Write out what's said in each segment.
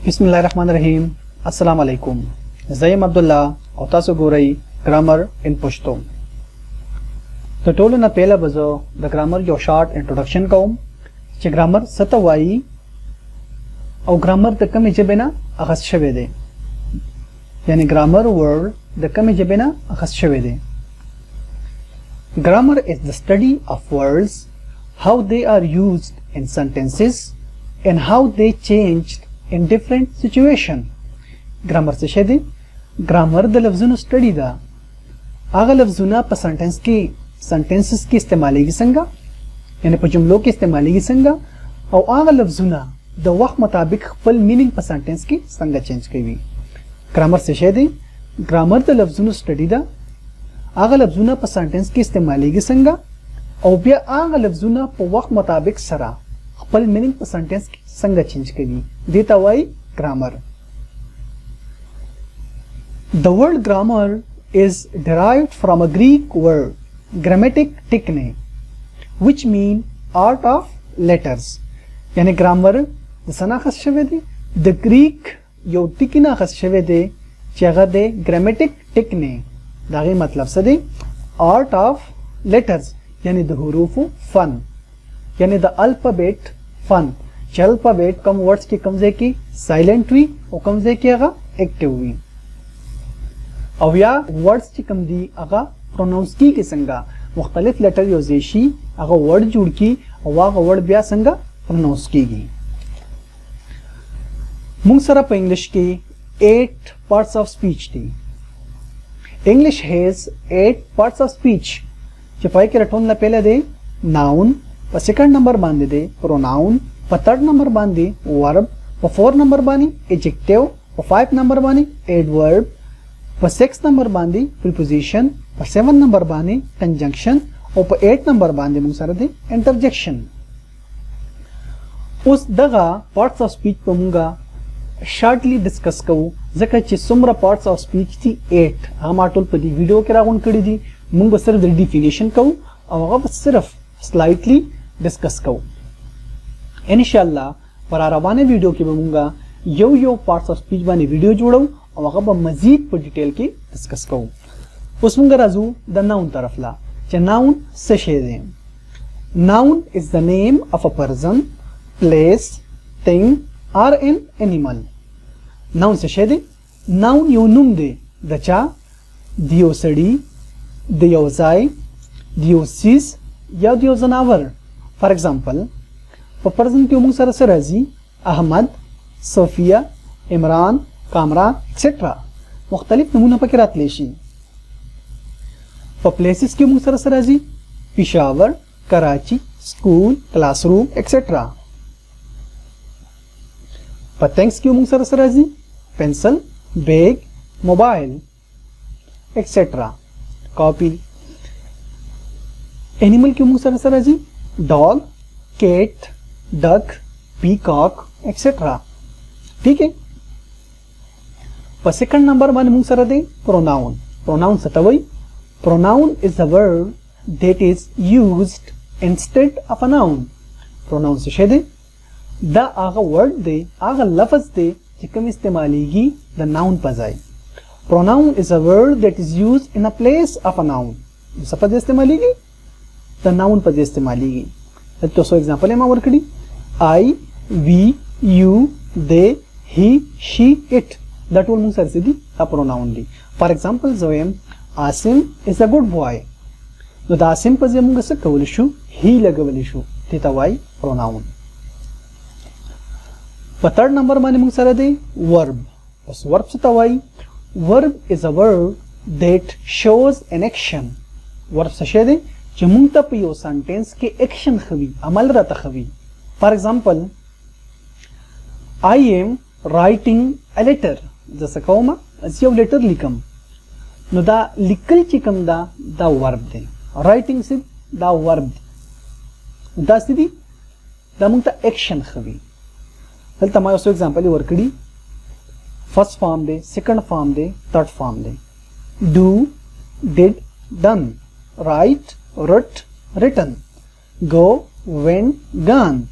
बिस्मिल्लाहिर्रहमानिर्रहीम अस्सलाम वालेकुम ज़यम अब्दुल्ला और तासो गोरई ग्रामर इन पश्तो तो टोलो ना पहला बजो द ग्रामर जो शॉर्ट इंट्रोडक्शन कौम चे ग्रामर सतवाई और ग्रामर द कमी जबेना अखस शवे दे यानी ग्रामर वर्ड द कमी जबेना अखस शवे दे Grammar is the study of words, how they are used in sentences and how they changed in different situations. Grammar से शेदे grammar द लफ्ज़ों स्टडी दा आगा लफ्ज़ों पर sentences की इस्तेमाली की संगा यानी पर जुमलों की इस्तेमाली की संगा और आगा लफ्ज़ों द वक्त मुताबिक फुल मीनिंग पर सेंटेंस की संगा चेंज की हुई ग्रामर से शेदे ग्रामर द लफ्ज़ों स्टडी दा आगा लफ्ज़ों पर सेंटेंस की इस्तेमाली की संगा और बिया आगा लफ्ज़ों पर वक्त मुताबिक सरा फुल मीनिंग पर सेंटेंस की संगा चेंज की हुई देता Y grammar. The word grammar is derived from a Greek word grammatic techne which mean art of letters. यानी grammar दसना खस शवे दे the Greek यो टिकना खस शवे दे चेगा दे grammatic techne दागे मतलब सदे art of letters यानी द हुरूफ फन यानी द अल्फाबेट फन अल्फाबेट कम वर्ड्स की कमजे की साइलेंट हुई और कमजे की अगा एक्टिव हुई और या वर्ड्स की कम दी अगा प्रोनाउंस की संगा मुख्तलिफ लेटर यो जेशी अगा वर्ड जुड़ की और वागा वर्ड ब्या संगा प्रोनाउंस की गई मुंग सरप इंग्लिश की 8 पार्ट्स ऑफ स्पीच थी English has 8 parts of speech चिपाई के रटोन ला पहले दे नाउन पर सेकंड नंबर बांधे दे प्रोनाउन पर थर्ड नंबर बांधी वर्ब पर 4 नंबर बानी एडजेक्टिव पर 5 नंबर बानी एडवर्ब पर 6 नंबर बांधी प्रीपोजिशन पर 7 नंबर बानी कंजंक्शन और पर 8 नंबर बांधी मुंगसार दे इंटरजेक्शन उस दगा पार्ट्स ऑफ स्पीच पर मुंगा शॉर्टली डिस्कस करूं जका चे सुमरा पार्ट्स ऑफ स्पीच थी 8 हम आटोल पर दी वीडियो के राउंड करी दी मुंग सिर्फ डेफिनेशन कहूं और सिर्फ स्लाइटली डिस्कस करूं इंशाल्लाह पर रवाने वीडियो के बमूंगा यो पार्ट्स ऑफ स्पीच बानी वीडियो जोड़ो और वहाँ मजीद पर डिटेल की डिस्कस करूँ उस मुंगा राजू द नाउन तरफ ला चे नाउन से शेदे noun is the name of a person place thing और एन एनिमल नाउन से शेदे नाउन यो नुम दे दचा दियो सड़ी दियो जाय दियो चीज या दियो जनावर फॉर एग्जाम्पल पर्सन के उमंग सर राजी अहमद सोफिया इमरान कामरान एक्सेट्रा मुख्तलिफ नमूना पकड़ात लेशी प्लेसेस के उमंग सर राजी Peshawar Karachi school classroom etcetera things के उमंग सर राजी pencil bag mobile etcetera copy animal के उमंग सर राजी dog cat duck peacock etcetera ठीक है पर सेकंड नंबर वन मुंग सर दे प्रोनाउन प्रोनाउन सतवई pronoun is the word that is used instead of a noun pronoun से शेदे द आगा वर्ड दे आगा लफ्ज दे जिकम इस्तेमालीगी द नाउन पर जाए pronoun is a word that is used in a place of a noun सपद इस्तेमालीगी द नाउन पर इस्तेमालीगी तो सो एग्जांपल है मावर कड़ी I we you they he she it that विल मुंग सर से दी अ प्रोनाउन दी फॉर एग्जांपल जोएम Asim is a good boy नो द आसिम पर जे मुंग से कवलिशु ही लगवलिशु तेता वाई प्रोनाउन पर थर्ड नंबर माने मुंग सर दे वर्ब उस वर्ब से तवाई verb is a word that shows an action verb से शेदे मुंग तप यो सेंटेंस के एक्शन खवी अमल रता खवी for example I am writing a letter जैसे कहो मा यो लेटर लिखम नो दा लिकल चिकम दा वर्ब दे राइटिंग से दा वर्ब दा सिदी दा मुंग ता एक्शन खवी हल तमायो सो एग्जांपल वर्कड़ी first form they second form they third form they do did done right wrote, written, go, went, gone,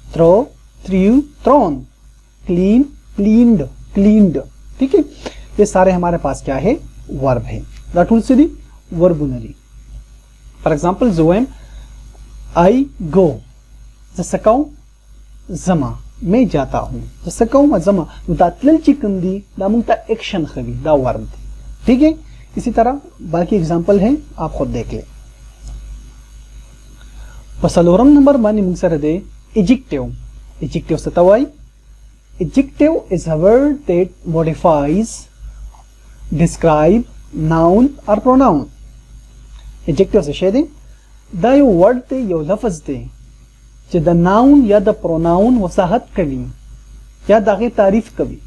throw, threw, thrown, clean, cleaned, cleaned, ठीक है। ये सारे हमारे पास क्या है, वर्ब है। दैट विल सी दी वर्बुलरी। फॉर एग्जांपल जो है आई गो, जसं कहूं जमा, मैं जाता हूं, जसं कहूं जमा, दातल चिकन दी दामुंता एक्शन खबी दा वर्ब दी, ठीक है। इसी तरह बाकी एग्जांपल है, आप खुद देख ले। पसलोरम नंबर मानी मुंसर दे एडजेक्टिव। एडजेक्टिव सतवाई, adjective is a word that modifies, describe noun और प्रोनाउन। एडजेक्टिव से शेदे दा यो वर्ड दे, यो लफ्ज दे जे द नाउन या द प्रोनाउन वसाहत कवी या दागे तारीफ कवी।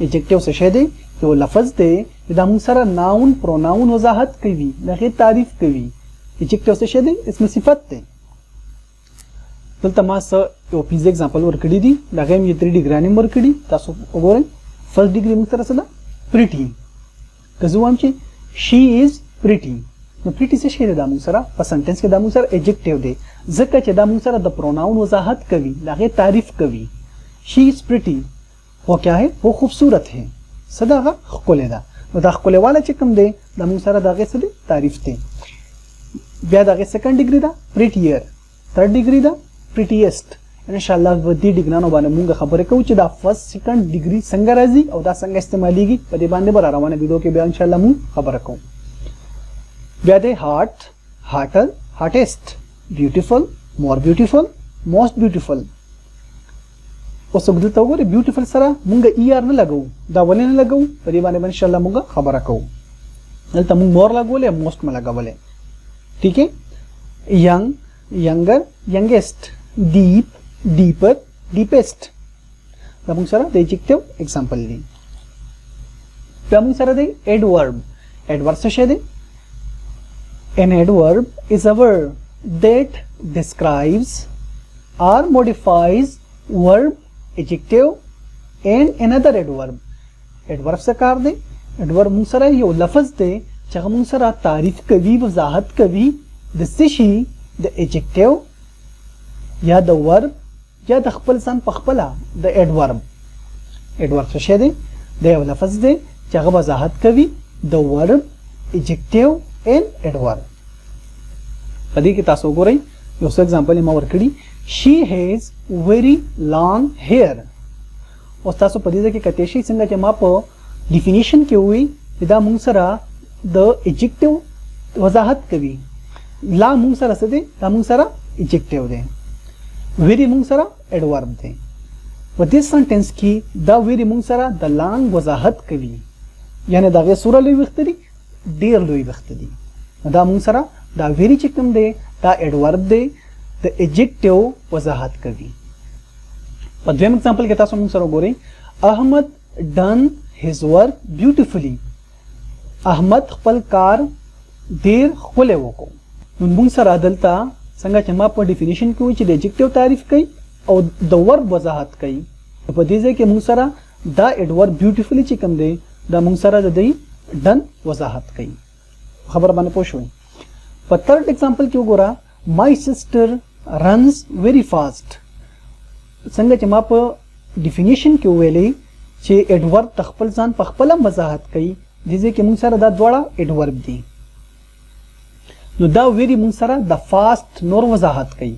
एडजेक्टिव से शेदे यो लफ्ज दे दा मुंसर नाउन प्रोनाउन वजाहत कवी, दागे तारीफ कवी। एडजेक्टिव से शेदे इसमें सिफत दे। दलता मा स यो पिज़ एग्जांपल वर्कड़ी दी, दागे में ये 3 डिग्री वर्कड़ी तासो ओगोरे। फर्स्ट डिग्री मुंसर सदा प्रिटी, कजू आमचे she is pretty. Know pretty से शेदे दा मुंसरा पर सेंटेंस के दा मुंसर एडजेक्टिव दे, जक्का चे दा मुंसरा द प्रोनाउन वजाहत कवी, दागे तारीफ कवी। शी इज प्रिटी, वो क्या है, वो खूबसूरत है, सदा का खकोले दा, दा खकोले वाला चिकम दे दा मुंसरा दागे से दे तारीफ दे। ब्या दागे सेकंड डिग्री दा प्रिटियर, थर्ड डिग्री दा प्रिटीएस्ट। इंशाल्लाह बदी डिग्रानो बाने मुंगा खबर को च दा फर्स्ट सेकंड डिग्री संग राजी और दा संग इस्तेमालीगी पदे बांधे बरा रवाने वीडियो के बयान इंशाल्लाह मु खबर को। ब्या दे हार्ट, हार्टर, heartiest, beautiful, more beautiful, most beautiful. और सब दिलता होगा रे ब्यूटीफुल सरा मुंगा ईआर न लगाऊ, दा वले न लगाऊ पदे बाने इंशाल्लाह मुंगा खबर को। दलता मुंग मोर लगावले, मोस्ट में लगावले, ठीक है। Young, younger, youngest, deep, deeper, deepest. तमुंग सारा दे एडजेक्टिव एग्जांपल ली। तमुंग सारा दे एडवर्ब, एडवर्ब से शेदे an adverb is a word that describes or modifies verb, adjective and another adverb. Adverb से कार दे, एडवर्ब मुंग सारा यो लफ्ज दे चाहे मुंग सारा तारीफ कभी, वजाहत कभी, दस्तिशी द एडजेक्टिव या द वर्ब या द खपल सान पखपला द एडवर्ब। एडवर्ब से शेदे दे लफ्ज दे चाहे वजाहत कभी, the verb, adjective and adverb. पदी की तासो को रही यो सो एग्जांपल मा वर्कड़ी she has very long hair. और तासो पदी दे के कतेशी संगा के मा प डेफिनेशन के हुई विदा मुंगसरा द एडजेक्टिव वजाहत कभी, ला मुंगसरा से दे दा मुंगसरा एडजेक्टिव दे, वेरी मुंगसरा एडवर्ब दे। व दिस सेंटेंस की द वेरी मुंगसरा द लॉन्ग वजाहत कभी, यानी दागे सूरा लुई वक्तरी डेर लुई वक्तरी, दा मुंगसरा दा वेरी चिकम दे, दा एडवर्ब दे, द एडजेक्टिव वजाहत कभी। पद्वेम एग्जांपल के तासो मुंगसरा गोरे Ahmad done his work beautifully. Ahmad खपल कार देर खोले वो को मुंबुंग सरा दलता संगा चमा पर डेफिनेशन को च एडजेक्टिव तारीफ कई और द वर्ब वजाहत कई। तो पदीजे के मुंगसरा द एडवर्ब ब्यूटीफुली चिकम दे, द मुंगसरा दई डन वजाहत कई। खबर बने पोश हुई। पर थर्ड एग्जांपल क्यों गोरा my sister runs very fast. संगा चमा पर डेफिनेशन क्यों वेले चे एडवर्ब तखपल जान पखपलम वजाहत कई, जिसे के मुंगसरा दा द्वारा एडवर्ब दी। नो दा वेरी मुंगसरा द फास्ट नोर वजाहत कई,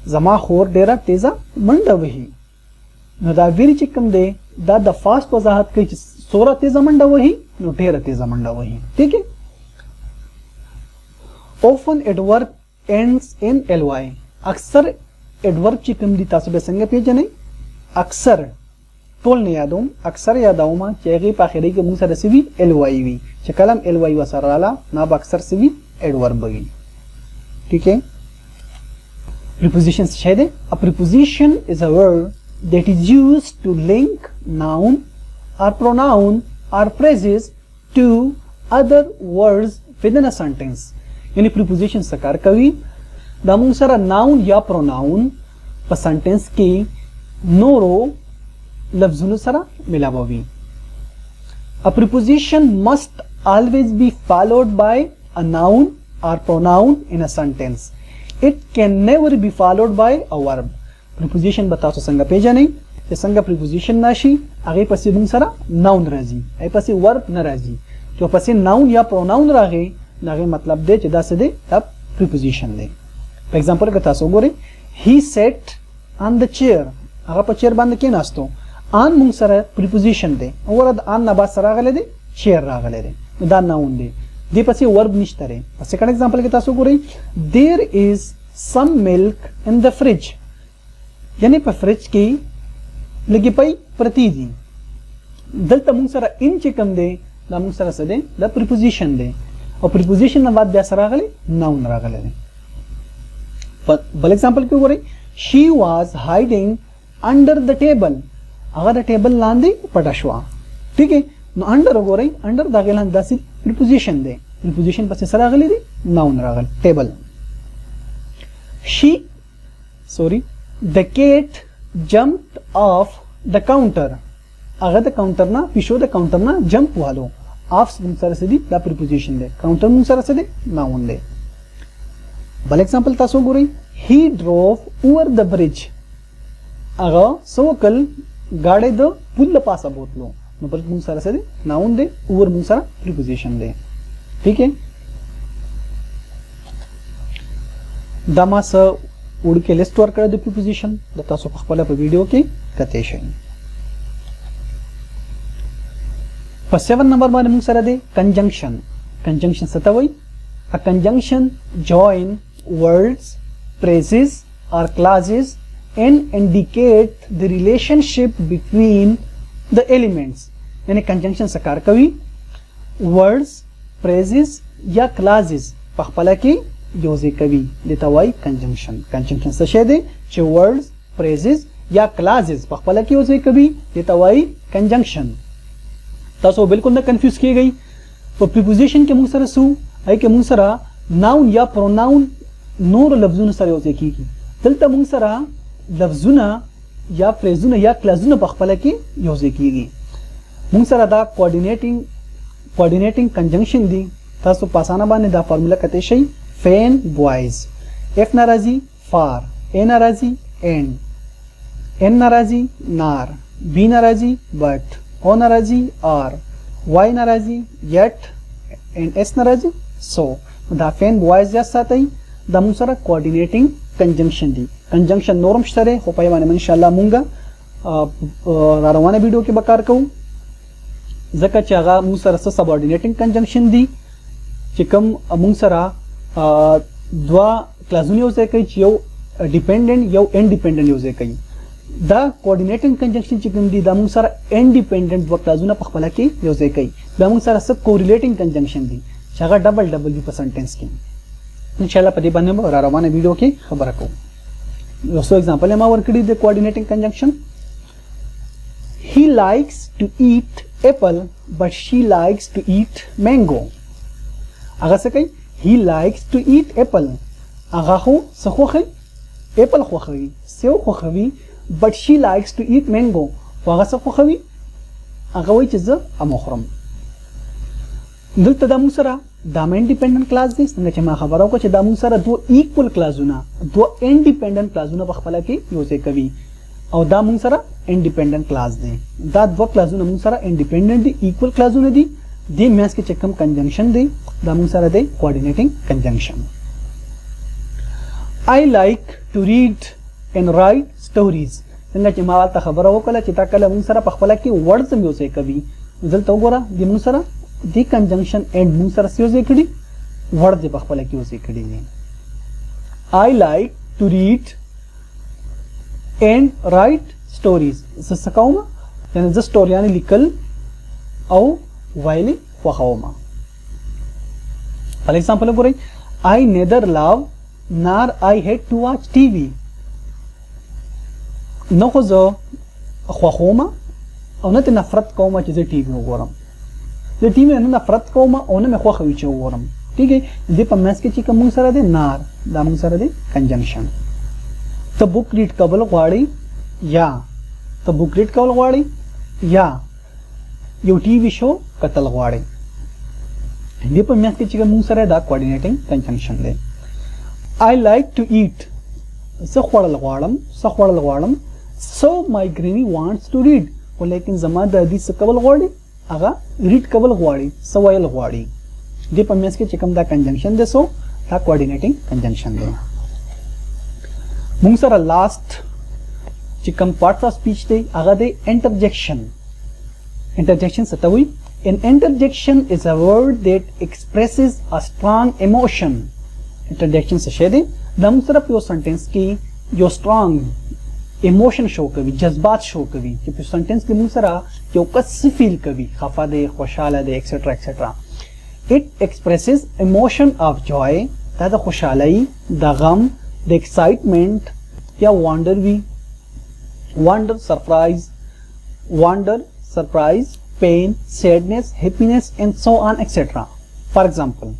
जमा खोर डेरा तेजा मंडा वही। नो दा वेरी चिकम दे दा द फास्ट वजाहत कई सोरा तेजा मंडा वही, नो डेरा तेजा मंडा वही, ठीक है। Often adverb ends in ly। अक्सर एडवर्ब चिकम दी तासबे संगे पेज नहीं, अक्सर टोल ने यादों अक्सर यादाओं में चेगी पाखिरी के मुंगसरा सिवी ly वी चकलम ly वसराला ना अक्सर सिवी एडवर्ब बगी, ठीक है। प्रीपोजिशन शेदे a preposition is a word that is used to link noun और pronoun or phrases to other words within a sentence. यानी प्रीपोजिशन सकार कवि दा मुंगसरा नाउन या प्रोनाउन पर सेंटेंस की नोरो लफ्जुन सरा मिलाववी। A preposition must always be followed by a noun or pronoun in a sentence. It can never be followed by a verb. Preposition बता तो संगा पेजा नहीं چې څنګه پریپوزیشن ناشي هغه پسې موږ سره ناون راځي هغه پسې ورب نه راځي چې پسې ناون یا پروناون راغی هغه مطلب دی چې دا څه دی دا پریپوزیشن دی په ایگزامپل کې تاسو ګورئ he sat on the chair هغه په چیر باندې کې ناستو ان موږ سره پریپوزیشن دی اورد ان نه با سره راغلی دی چیر راغلی دی دا ناون دی دی پسې ورب نشته ری په سیکنډ ایگزامپل کې تاسو ګورئ there is some milk in the fridge یعنی په فریج کې لګي پي پرتی دي دلته موږ سره ان چې کوم دی دا موږ سره څه دی دا پریپوزیشن دی او پریپوزیشن نه بعد بیا سره راغلی ناون راغلی دی بل ایگزامپل کې وګورئ she was hiding under the table هغه د ټیبل لاندې پټه شو ټیک ہے نو انډر وګورئ انډر دا غلان داسې پریپوزیشن دی پریپوزیشن پسې سره راغلی دی ناون راغلی ټیبل the cat jumped off the counter هغه د کاونټر نه پښو د کاونټر نه جمپ والو off موږ سره څه دی دا پریپوزیشن دی کاونټر موږ سره څه دی ناون دی بل ایگزامپل تاسو ګورئ he drove over the bridge هغه سوکل गाड़ी द पुल पासा बोतलो नو पर موږ سره څه دی ناون دی اور موږ سره پریپوزیشن دی ٹھیک ہے دا ما څه وړ کې لیست ور کړی د پریپوزیشن د تاسو په خپل په ویډیو کې کته شي په 7 نمبر باندې موږ سره دی کنجنکشن کنجنکشن څه ته وایي a conjunction join words phrases or clauses and indicate the relationship between the elements यानी conjunction से कार कवी words phrases या clauses पखपला की योजे कवी देता वाई conjunction conjunction से शेदे चे words phrases या clauses पखपला की योजे कवी देता वाई conjunction तासो बिल्कुल ना कंफ्यूज की गई तो preposition के मुंह सरे सु आई के मुंह सरा noun या pronoun नور लफ्ज़ों सरे योजे की दलता मुंह सरा लफ्ज़ुना या फ्रेज़ुना या क्लाज़ुना पखपला की योजे कीगी मुंग सरा दा कोऑर्डिनेटिंग कंजंक्शन दी तासो पासाना बाने दा फार्मूला कते शई फैन बॉयज एफ नाराजी फार ए नाराजी एंड एन नाराजी नार बी नाराजी बट ओ नाराजी आर वाई नाराजी येट एंड एस नाराजी सो दा फैन बॉयज या साथई दा मुंग सरा कोऑर्डिनेटिंग कंजंक्शन दी कंजंक्शन नॉर्म शरे हो पाए माने इंशाल्लाह मुंगा रारवाना वीडियो के बकार कहूं जका चागा मुसरा सबऑर्डिनेटिंग कंजंक्शन दी चिकम मुसरा द्वा क्लाजुनी हो से कई यो डिपेंडेंट यो इंडिपेंडेंट हो से कई दा कोऑर्डिनेटिंग कंजंक्शन चिकम दी दा मुसरा इंडिपेंडेंट व क्लाजुना पखपला की हो से कई दा मुसरा सब कोरिलेटिंग कंजंक्शन दी चागा डबल डबल दी परसेंटेज की इंशाल्लाह पदी बने रारवाना वीडियो की खबर को दोस्तों एग्जांपल है मावर कड़ी the coordinating conjunction he likes to eat apple but she likes to eat mango अगर से कहीं he likes to eat apple अगर हो सखोखी apple खोखवी सेव खोखवी but she likes to eat mango वहाँ सखोखवी अगर वही चीज़ अमोखरम दल तदामु सरा दाम इंडिपेंडेंट क्लास दिस नंगे चमा खबरों को चदामु सरा दो इक्वल क्लासुना दो इंडिपेंडेंट क्लासुना बखपला की योजे कवी और दा मुंग सरा इंडिपेंडेंट क्लास दे दा दो क्लासुना मुंग सरा इंडिपेंडेंट दी इक्वल क्लासुना दी दे मैस के चक्कम कंजंक्शन दे दा मुंग सरा दे coordinating conjunction I like to read and write stories नंगे चमा वाला खबरों को कला चिता कला मुंग सरा बखपला की वर्ड्स में योजे कवी दल तो गोरा दी मुंग सरा दी कंजंक्शन एंड मुंग सरा से योजे कड़ी वर्ड दे बखपला की योजे कड़ी ने I like to read and write stories सकाउमा यानी ज स्टोरी यानी लिकल औ वाइली वखाउमा फॉर एग्जांपल बोरे आई neither love nor I hate to watch TV न खो ज वखाउमा او نه نفرت کوم چې زه ټي وي وګورم د ټي وي نه نفرت کوم او نه مخ خوښوي چې وګورم ٹھیک ہے دې په مېس کې چې کوم سره ده نار دا موږ سره ده کنجنکشن ته بوک ریډ کول غواړي یا ته بوک ریډ کول غواړي یا یو ټي وي شو کتل غواړي دې په مېس کې چې کوم سره ده کوارډینیټینګ کنجنکشن ده I like to eat څه خوړل غواړم so my granny wants to read ولیکن زما دادی څه کول غواړي هغه ریډ کول غواړي څه ویل غواړي دې په منځ کې چې کوم دا کنجنکشن دی سو دا کوارډینیټینګ کنجنکشن دی موږ سره لاست چې کوم پارټس اف سپیچ دی هغه دی انټرجیکشن څه ته وایي An interjection is a word that expresses a strong emotion. Interjection څه شی دی دا موږ سره په یو سنټنس کې یو strong emotion شو کوي جذبات شو کوي چې په سنټنس کې موږ سره یو کس فیل کوي خفه دی خوشاله دی ایکسټرا ایکسټرا It expresses emotion of joy دا د خوشحالۍ د غم د excitement یا wonder surprise pain sadness happiness and so on etc for example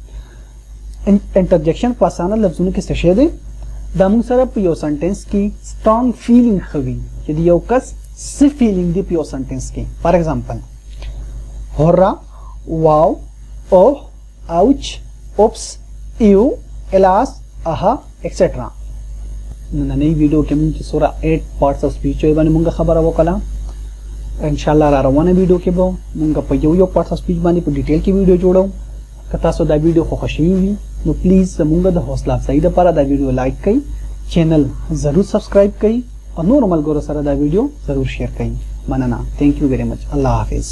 interjection په اسانه لفظونو کې څه شی دی دا موږ سره په یو سنټنس کې strong feeling خوي چې د یو کس څه feeling دی په یو سنټنس کې for example هورا واو اوه ouch oops ew elas aha etc نننۍ ویډیو کې موږ سره 8 parts of speech باندې موږ خبره وکړه ان شاء الله را روانه ویډیو کې به موږ په یو پارت اف سپیچ باندې په ډیټیل کې ویډیو جوړو که تاسو دا ویډیو خوښوي وي نو پلیز موږ د حوصله افزایی لپاره دا ویډیو لایک کړئ چینل ضرور سبسکرایب کړئ او نور ملګرو سره دا ویډیو ضرور شیر کړئ مننه ثانک یو ویری مچ الله حافظ